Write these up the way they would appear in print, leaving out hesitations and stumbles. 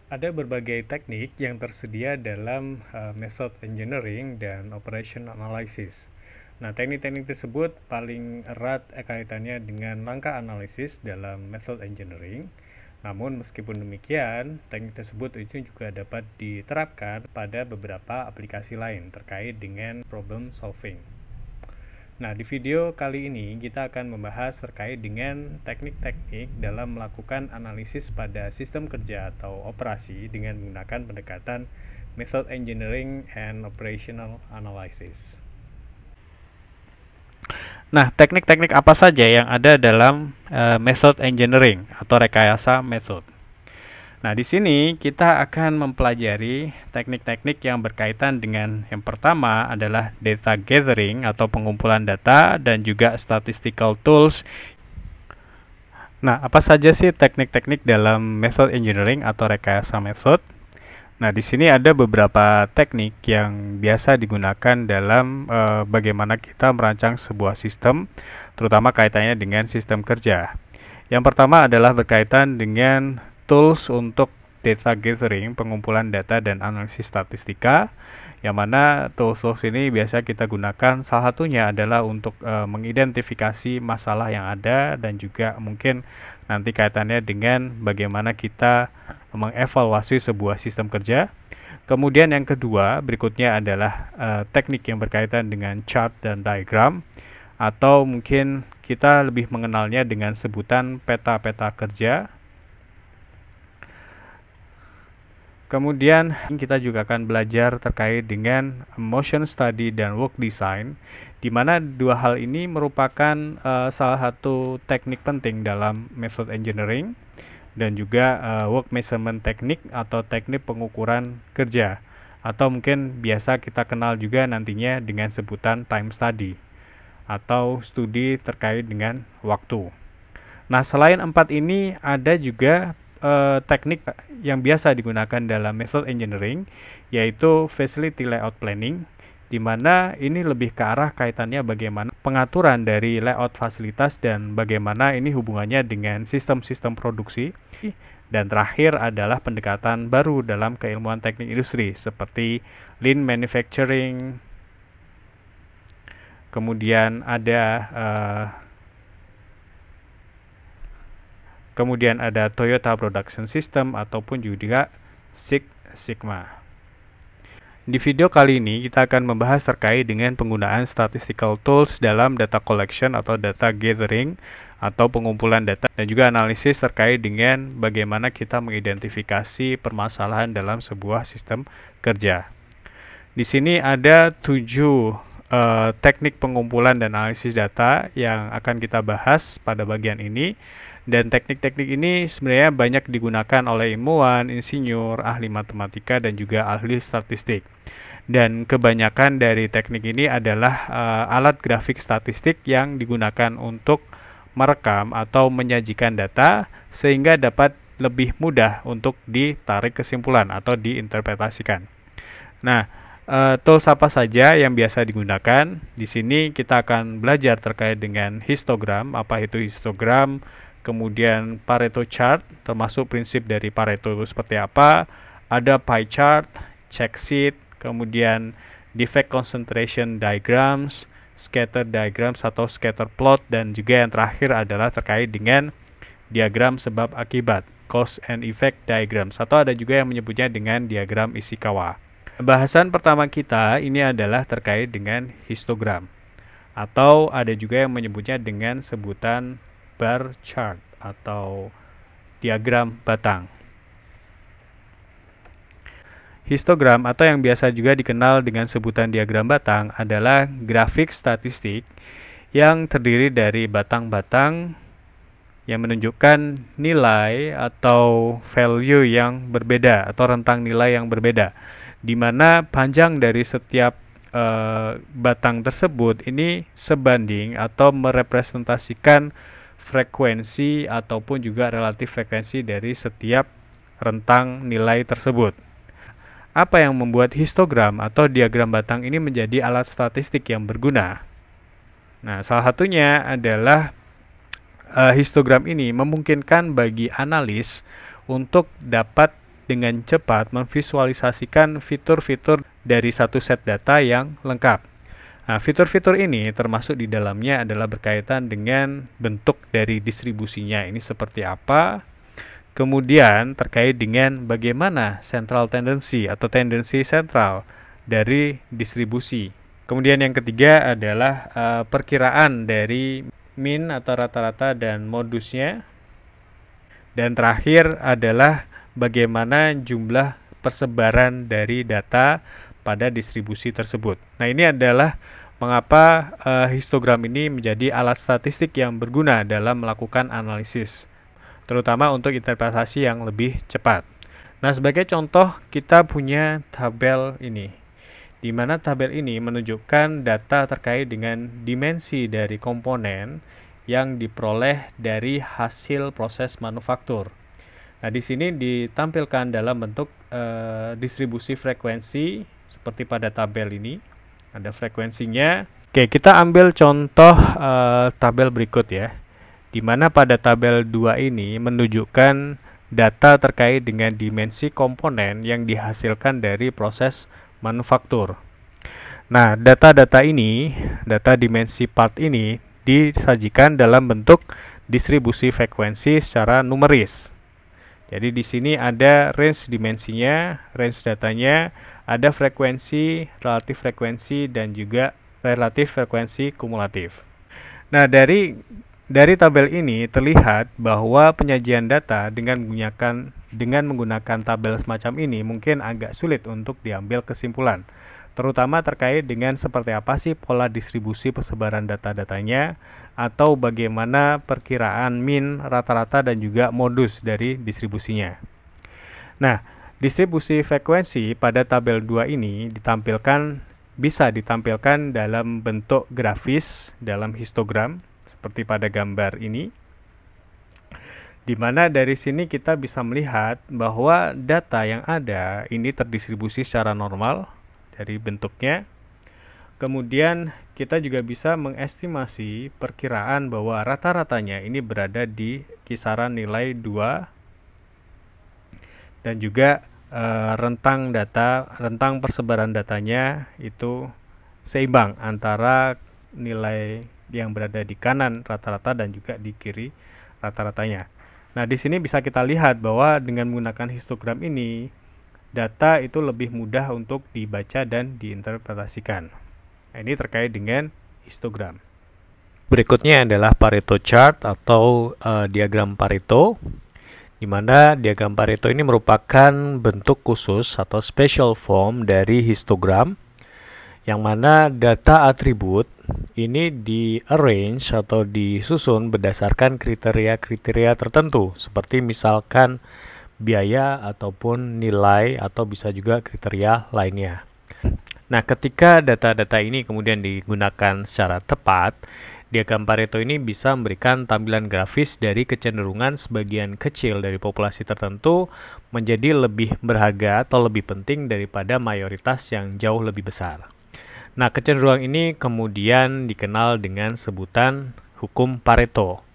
Ada berbagai teknik yang tersedia dalam method engineering dan operation analysis. Nah, teknik-teknik tersebut paling erat kaitannya dengan langkah analisis dalam method engineering. Namun, meskipun demikian, teknik tersebut itu juga dapat diterapkan pada beberapa aplikasi lain terkait dengan problem solving. Nah, di video kali ini kita akan membahas terkait dengan teknik-teknik dalam melakukan analisis pada sistem kerja atau operasi dengan menggunakan pendekatan Method Engineering and Operational Analysis. Nah, teknik-teknik apa saja yang ada dalam Method Engineering atau rekayasa metode? Nah, di sini kita akan mempelajari teknik-teknik yang berkaitan dengan yang pertama adalah data gathering atau pengumpulan data dan juga statistical tools. Nah, apa saja sih teknik-teknik dalam method engineering atau rekayasa metode? Nah, di sini ada beberapa teknik yang biasa digunakan dalam bagaimana kita merancang sebuah sistem, terutama kaitannya dengan sistem kerja. Yang pertama adalah berkaitan dengan tools untuk data gathering, pengumpulan data dan analisis statistika, yang mana tools ini biasa kita gunakan. Salah satunya adalah untuk mengidentifikasi masalah yang ada dan juga mungkin nanti kaitannya dengan bagaimana kita mengevaluasi sebuah sistem kerja. Kemudian yang kedua berikutnya adalah teknik yang berkaitan dengan chart dan diagram, atau mungkin kita lebih mengenalnya dengan sebutan peta-peta kerja. Kemudian kita juga akan belajar terkait dengan motion study dan work design, di mana dua hal ini merupakan salah satu teknik penting dalam method engineering dan juga work measurement teknik atau teknik pengukuran kerja, atau mungkin biasa kita kenal juga nantinya dengan sebutan time study atau studi terkait dengan waktu. Nah, selain empat ini ada juga teknik yang biasa digunakan dalam method engineering, yaitu facility layout planning, di mana ini lebih ke arah kaitannya bagaimana pengaturan dari layout fasilitas dan bagaimana ini hubungannya dengan sistem-sistem produksi. Dan terakhir adalah pendekatan baru dalam keilmuan teknik industri seperti lean manufacturing. Kemudian ada Toyota Production System ataupun juga Six Sigma. Di video kali ini kita akan membahas terkait dengan penggunaan statistical tools dalam data collection atau data gathering atau pengumpulan data dan juga analisis terkait dengan bagaimana kita mengidentifikasi permasalahan dalam sebuah sistem kerja. Di sini ada 7 teknik pengumpulan dan analisis data yang akan kita bahas pada bagian ini. Dan teknik-teknik ini sebenarnya banyak digunakan oleh ilmuwan, insinyur, ahli matematika, dan juga ahli statistik. Dan kebanyakan dari teknik ini adalah alat grafik statistik yang digunakan untuk merekam atau menyajikan data sehingga dapat lebih mudah untuk ditarik kesimpulan atau diinterpretasikan. Nah, tools apa saja yang biasa digunakan? Di sini kita akan belajar terkait dengan histogram, apa itu histogram, kemudian Pareto chart, termasuk prinsip dari Pareto itu seperti apa, ada pie chart, check sheet, kemudian defect concentration diagrams, scatter diagrams atau scatter plot, dan juga yang terakhir adalah terkait dengan diagram sebab akibat, cause and effect diagrams, atau ada juga yang menyebutnya dengan diagram Ishikawa. Bahasan pertama kita ini adalah terkait dengan histogram, atau ada juga yang menyebutnya dengan sebutan bar chart atau diagram batang. Histogram atau yang biasa juga dikenal dengan sebutan diagram batang adalah grafik statistik yang terdiri dari batang-batang yang menunjukkan nilai atau value yang berbeda atau rentang nilai yang berbeda, di mana panjang dari setiap batang tersebut ini sebanding atau merepresentasikan frekuensi ataupun juga relatif frekuensi dari setiap rentang nilai tersebut. Apa yang membuat histogram atau diagram batang ini menjadi alat statistik yang berguna? Nah, salah satunya adalah histogram ini memungkinkan bagi analis untuk dapat dengan cepat memvisualisasikan fitur-fitur dari satu set data yang lengkap. Nah, fitur-fitur ini termasuk di dalamnya adalah berkaitan dengan bentuk dari distribusinya. Ini seperti apa? Kemudian terkait dengan bagaimana central tendency atau tendensi sentral dari distribusi. Kemudian yang ketiga adalah perkiraan dari mean atau rata-rata dan modusnya. Dan terakhir adalah bagaimana jumlah persebaran dari data pada distribusi tersebut. Nah, ini adalah mengapa histogram ini menjadi alat statistik yang berguna dalam melakukan analisis, terutama untuk interpretasi yang lebih cepat. Nah, sebagai contoh kita punya tabel ini, di mana tabel ini menunjukkan data terkait dengan dimensi dari komponen yang diperoleh dari hasil proses manufaktur. Nah, di sini ditampilkan dalam bentuk distribusi frekuensi seperti pada tabel ini. Ada frekuensinya. Oke, kita ambil contoh tabel berikut ya, di mana pada tabel 2 ini menunjukkan data terkait dengan dimensi komponen yang dihasilkan dari proses manufaktur. Nah, data-data ini, data dimensi part ini disajikan dalam bentuk distribusi frekuensi secara numeris. Jadi di sini ada range dimensinya, range datanya, ada frekuensi, relatif frekuensi, dan juga relatif frekuensi kumulatif. Nah, dari tabel ini terlihat bahwa penyajian data dengan menggunakan tabel semacam ini mungkin agak sulit untuk diambil kesimpulan, terutama terkait dengan seperti apa sih pola distribusi persebaran data-datanya, atau bagaimana perkiraan mean, rata-rata, dan juga modus dari distribusinya. Nah, distribusi frekuensi pada tabel 2 ini bisa ditampilkan dalam bentuk grafis dalam histogram seperti pada gambar ini, di mana dari sini kita bisa melihat bahwa data yang ada ini terdistribusi secara normal dari bentuknya. Kemudian kita juga bisa mengestimasi perkiraan bahwa rata-ratanya ini berada di kisaran nilai 2, dan juga rentang persebaran datanya itu seimbang antara nilai yang berada di kanan rata-rata dan juga di kiri rata-ratanya. Nah, di sini bisa kita lihat bahwa dengan menggunakan histogram ini, data itu lebih mudah untuk dibaca dan diinterpretasikan. Nah, ini terkait dengan histogram. Berikutnya adalah Pareto chart atau diagram Pareto, di mana diagram Pareto ini merupakan bentuk khusus atau special form dari histogram, yang mana data atribut ini di-arrange atau disusun berdasarkan kriteria-kriteria tertentu, seperti misalkan biaya ataupun nilai, atau bisa juga kriteria lainnya. Nah, ketika data-data ini kemudian digunakan secara tepat, diagram Pareto ini bisa memberikan tampilan grafis dari kecenderungan sebagian kecil dari populasi tertentu menjadi lebih berharga atau lebih penting daripada mayoritas yang jauh lebih besar. Nah, kecenderungan ini kemudian dikenal dengan sebutan hukum Pareto,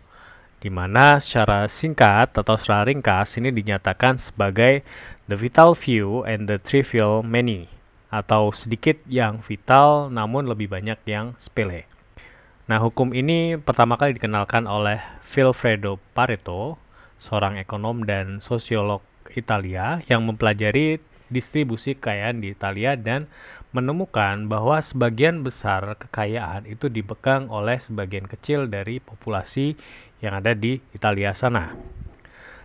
di mana secara singkat atau secara ringkas ini dinyatakan sebagai the vital few and the trivial many, atau sedikit yang vital namun lebih banyak yang sepele. Nah, hukum ini pertama kali dikenalkan oleh Vilfredo Pareto, seorang ekonom dan sosiolog Italia yang mempelajari distribusi kekayaan di Italia dan menemukan bahwa sebagian besar kekayaan itu dipegang oleh sebagian kecil dari populasi yang ada di Italia sana.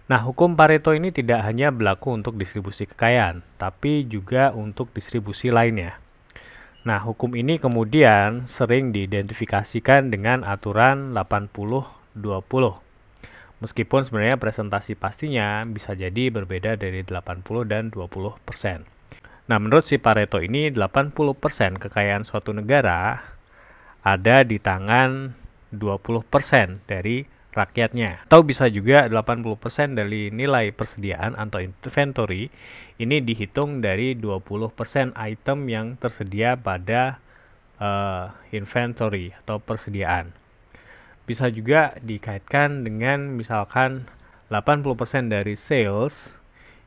Nah, hukum Pareto ini tidak hanya berlaku untuk distribusi kekayaan, tapi juga untuk distribusi lainnya. Nah, hukum ini kemudian sering diidentifikasikan dengan aturan 80-20. Meskipun sebenarnya presentasi pastinya bisa jadi berbeda dari 80 dan 20%. Nah, menurut si Pareto ini 80% kekayaan suatu negara ada di tangan 20% dari rakyatnya, atau bisa juga 80% dari nilai persediaan atau inventory ini dihitung dari 20% item yang tersedia pada inventory atau persediaan. Bisa juga dikaitkan dengan misalkan 80% dari sales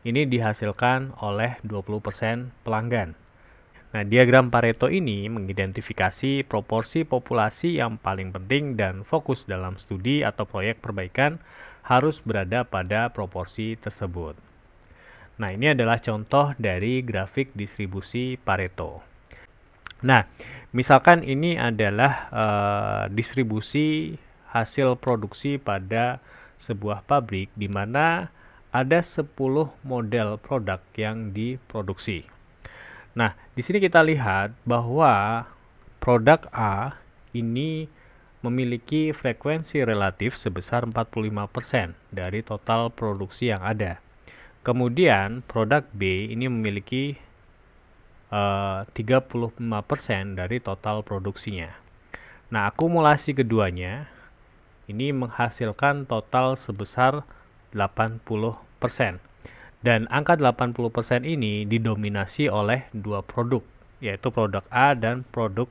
ini dihasilkan oleh 20% pelanggan. Nah, diagram Pareto ini mengidentifikasi proporsi populasi yang paling penting dan fokus dalam studi atau proyek perbaikan harus berada pada proporsi tersebut. Nah, ini adalah contoh dari grafik distribusi Pareto. Nah, misalkan ini adalah distribusi hasil produksi pada sebuah pabrik di mana ada 10 model produk yang diproduksi. Nah, di sini kita lihat bahwa produk A ini memiliki frekuensi relatif sebesar 45% dari total produksi yang ada. Kemudian, produk B ini memiliki 35% dari total produksinya. Nah, akumulasi keduanya ini menghasilkan total sebesar 80%. Dan angka 80% ini didominasi oleh dua produk, yaitu produk A dan produk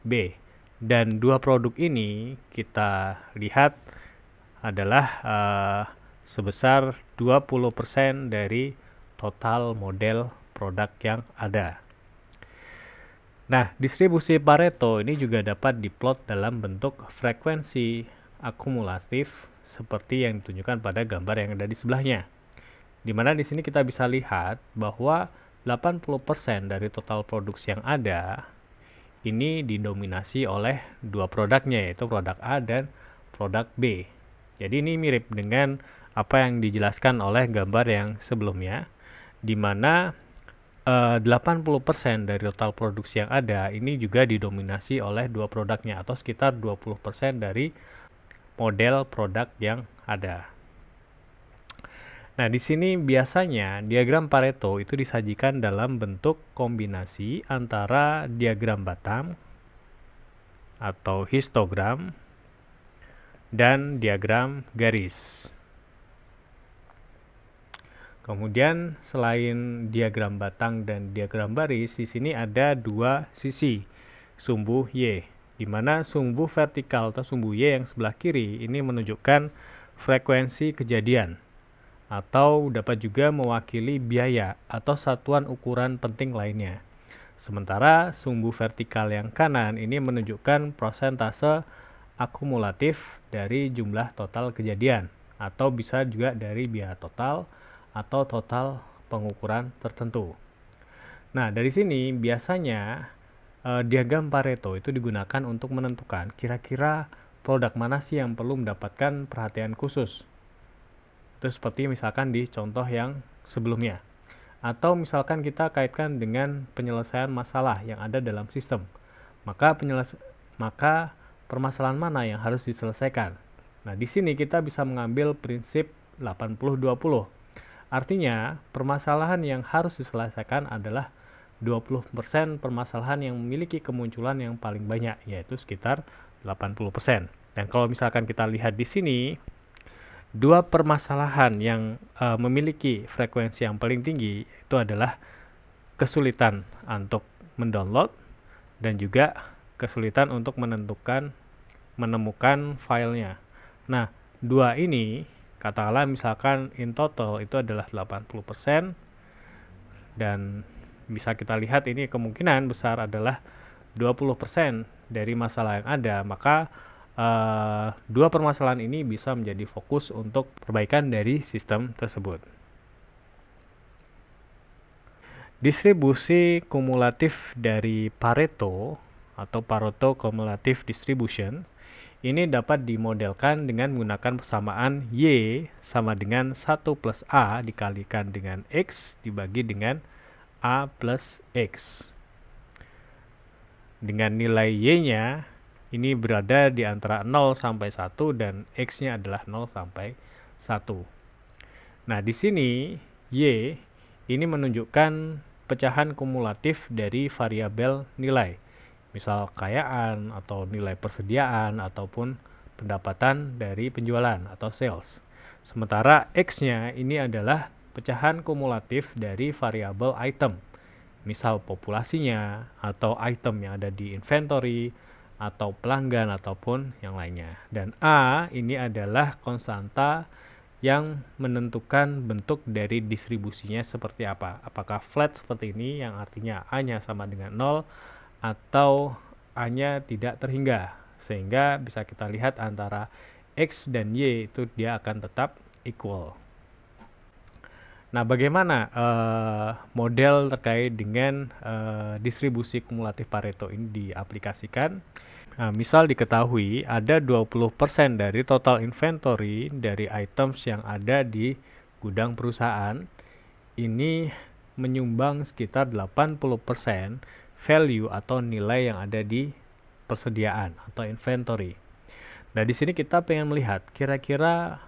B. Dan dua produk ini kita lihat adalah sebesar 20% dari total model produk yang ada. Nah, distribusi Pareto ini juga dapat diplot dalam bentuk frekuensi akumulatif seperti yang ditunjukkan pada gambar yang ada di sebelahnya. Di mana di sini kita bisa lihat bahwa 80% dari total produksi yang ada ini didominasi oleh dua produknya, yaitu produk A dan produk B. Jadi ini mirip dengan apa yang dijelaskan oleh gambar yang sebelumnya, di mana 80% dari total produksi yang ada ini juga didominasi oleh dua produknya, atau sekitar 20% dari model produk yang ada. Nah, di sini biasanya diagram Pareto itu disajikan dalam bentuk kombinasi antara diagram batang atau histogram dan diagram garis. Kemudian selain diagram batang dan diagram baris, di sini ada dua sisi sumbu Y, di mana sumbu vertikal atau sumbu Y yang sebelah kiri ini menunjukkan frekuensi kejadian, atau dapat juga mewakili biaya atau satuan ukuran penting lainnya. Sementara sumbu vertikal yang kanan ini menunjukkan persentase akumulatif dari jumlah total kejadian, atau bisa juga dari biaya total atau total pengukuran tertentu. Nah, dari sini biasanya diagram Pareto itu digunakan untuk menentukan kira-kira produk mana sih yang perlu mendapatkan perhatian khusus. Itu seperti misalkan di contoh yang sebelumnya. Atau misalkan kita kaitkan dengan penyelesaian masalah yang ada dalam sistem. Maka permasalahan mana yang harus diselesaikan. Nah, di sini kita bisa mengambil prinsip 80-20. Artinya, permasalahan yang harus diselesaikan adalah 20% permasalahan yang memiliki kemunculan yang paling banyak, yaitu sekitar 80%. Dan kalau misalkan kita lihat di sini, dua permasalahan yang memiliki frekuensi yang paling tinggi itu adalah kesulitan untuk mendownload dan juga kesulitan untuk menemukan filenya. Nah, dua ini katakanlah misalkan in total itu adalah 80%, dan bisa kita lihat ini kemungkinan besar adalah 20% dari masalah yang ada, maka dua permasalahan ini bisa menjadi fokus untuk perbaikan dari sistem tersebut. Distribusi kumulatif dari Pareto atau Pareto Cumulative Distribution ini dapat dimodelkan dengan menggunakan persamaan Y sama dengan 1 plus A dikalikan dengan X dibagi dengan A plus X. Dengan nilai Y-nya ini berada di antara 0 sampai 1 dan X-nya adalah 0 sampai 1. Nah, di sini Y ini menunjukkan pecahan kumulatif dari variabel nilai. Misal kekayaan atau nilai persediaan ataupun pendapatan dari penjualan atau sales. Sementara X-nya ini adalah pecahan kumulatif dari variabel item. Misal populasinya atau item yang ada di inventory atau pelanggan ataupun yang lainnya. Dan A ini adalah konstanta yang menentukan bentuk dari distribusinya seperti apa. Apakah flat seperti ini yang artinya A-nya sama dengan 0 atau A-nya tidak terhingga. Sehingga bisa kita lihat antara X dan Y itu dia akan tetap equal. Nah, bagaimana model terkait dengan distribusi kumulatif Pareto ini diaplikasikan? Nah, misal diketahui ada 20% dari total inventory dari items yang ada di gudang perusahaan ini menyumbang sekitar 80% value atau nilai yang ada di persediaan atau inventory. Nah, di sini kita pengen melihat kira-kira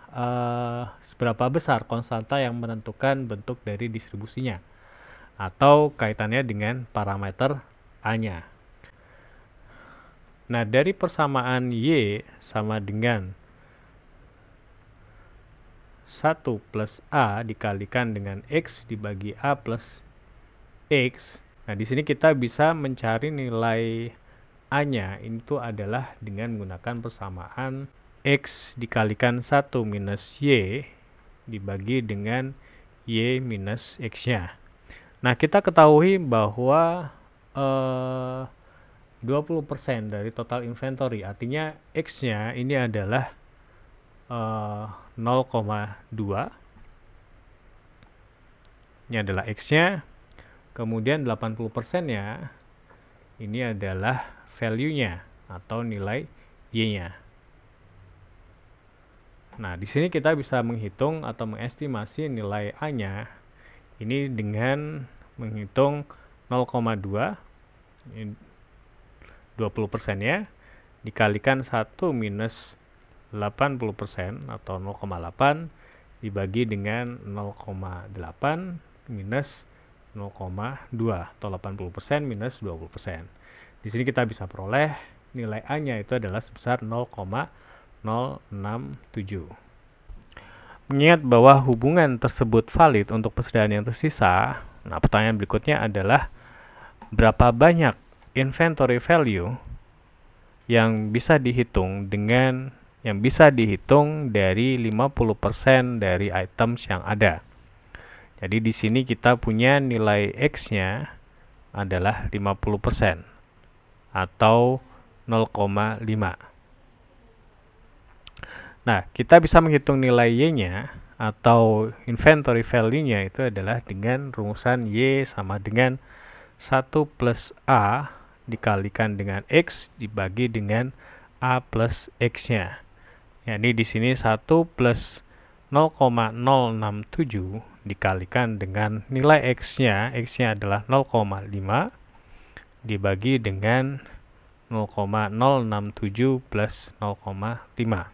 seberapa besar konstanta yang menentukan bentuk dari distribusinya atau kaitannya dengan parameter A-nya. Nah, dari persamaan Y sama dengan 1 plus A dikalikan dengan X dibagi A plus X. Nah, di sini kita bisa mencari nilai A-nya itu adalah dengan menggunakan persamaan X dikalikan 1 minus Y dibagi dengan Y minus X-nya. Nah, kita ketahui bahwa 20% dari total inventory, artinya X-nya ini adalah 0,2. Ini adalah X-nya. Kemudian 80%-nya ini adalah value-nya atau nilai Y-nya. Nah, di sini kita bisa menghitung atau mengestimasi nilai A-nya ini dengan menghitung 0,2 20%-nya dikalikan 1 minus 80% atau 0,8 dibagi dengan 0,8 minus 0,2 atau 80% minus 20%. Di sini kita bisa peroleh nilai A-nya itu adalah sebesar 0,067. Mengingat bahwa hubungan tersebut valid untuk persediaan yang tersisa, nah pertanyaan berikutnya adalah berapa banyak inventory value yang bisa dihitung dari 50% dari items yang ada. Jadi di sini kita punya nilai X-nya adalah 50% atau 0,5. Nah, kita bisa menghitung nilai Y-nya atau inventory value-nya itu adalah dengan rumusan Y sama dengan 1 plus A dikalikan dengan X dibagi dengan A plus X-nya. Jadi di sini 1 plus 0,067 dikalikan dengan nilai X-nya. X-nya adalah 0,5 dibagi dengan 0,067 plus 0,5.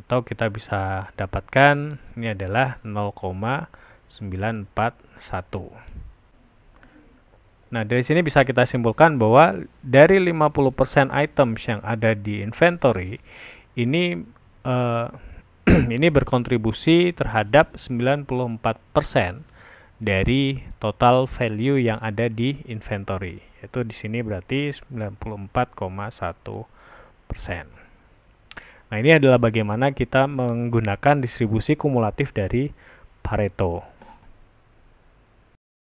Atau kita bisa dapatkan ini adalah 0,941. Nah, dari sini bisa kita simpulkan bahwa dari 50% items yang ada di inventory ini ini berkontribusi terhadap 94% dari total value yang ada di inventory. Yaitu di sini berarti 94,1%. Nah, ini adalah bagaimana kita menggunakan distribusi kumulatif dari Pareto.